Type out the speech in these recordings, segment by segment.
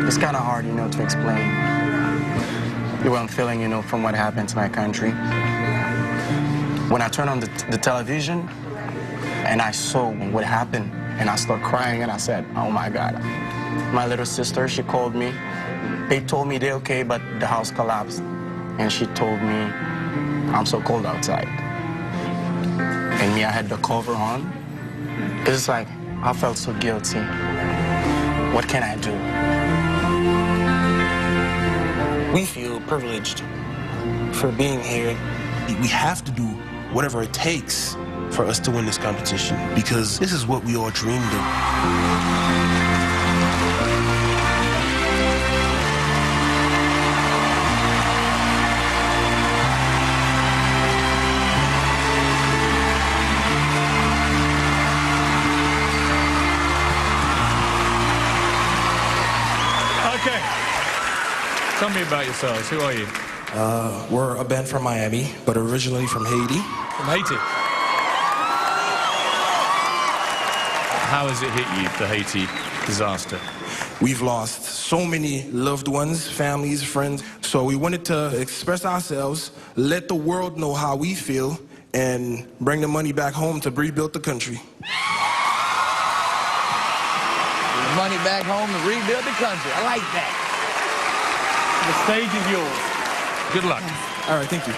It's kind of hard, to explain what I'm feeling, from what happened to my country. When I turned on the television and I saw what happened, and I started crying, and I said, oh my God. My little sister, she called me. They told me they're okay, but the house collapsed. And she told me, I'm so cold outside. And me, I had the cover on. It's like, I felt so guilty. What can I do? We feel privileged for being here. We have to do whatever it takes for us to win this competition, because this is what we all dreamed of. Okay. Tell me about yourselves. Who are you? We're a band from Miami, but originally from Haiti. From Haiti. How has it hit you, the Haiti disaster? We've lost so many loved ones, families, friends. So we wanted to express ourselves, let the world know how we feel, and bring the money back home to rebuild the country. Money back home to rebuild the country. I like that. The stage is yours. Good luck. All right, thank you.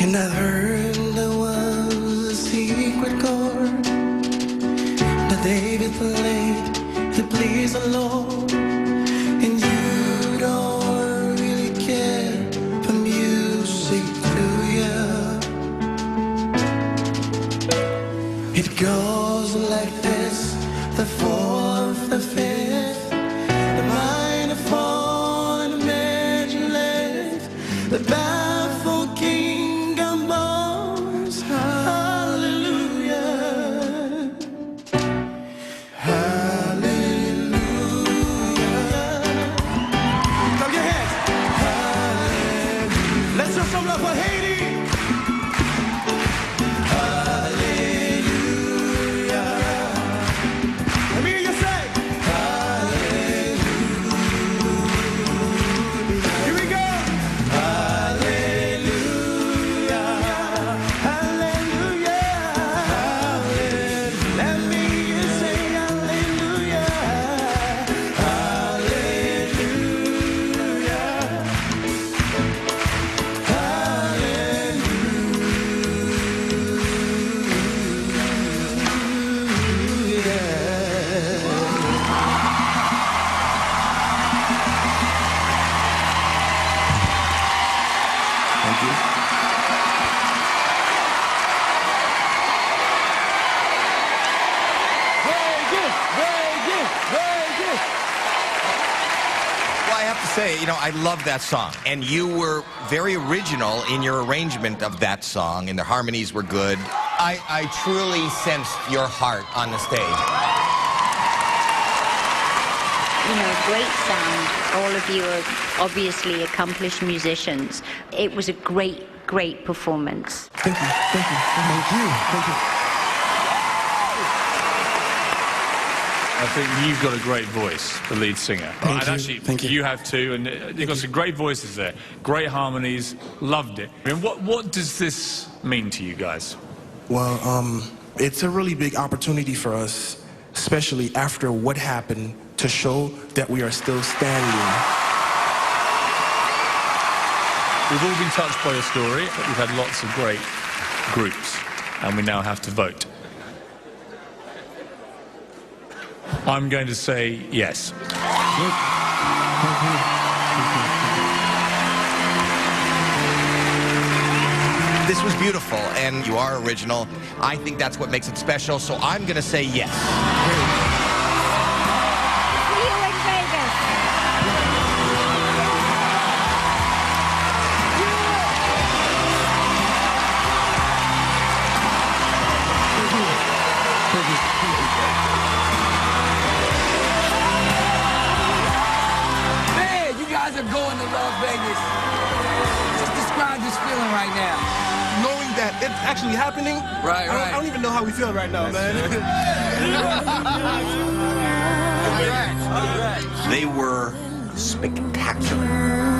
And I heard there was a secret chord that David played to please the Lord. And you don't really care for music, do ya? It goes like this: the fourth, the fifth, the minor fall, and the major lift, the baffled king comes. Hallelujah, hallelujah. Clap your hands. Hallelujah. Let's show some love for Haiti. I love that song, and you were very original in your arrangement of that song, and the harmonies were good. I truly sensed your heart on the stage. Great sound. All of you are obviously accomplished musicians. It was a great, great performance. Thank you, thank you, thank you, thank you. I think you've got a great voice, the lead singer. Thank you. Actually, Thank you. You have too, and you've got some great voices there. Great harmonies, loved it. I mean, what does this mean to you guys? Well, it's a really big opportunity for us, especially after what happened, to show that we are still standing. We've all been touched by your story. We've had lots of great groups, and we now have to vote. I'm going to say yes. This was beautiful, and you are original. I think that's what makes it special, so I'm going to say yes. See you in Vegas. Vegas. Just describe this feeling right now. Knowing that it's actually happening, Right. I don't even know how we feel right now, man. They were spectacular.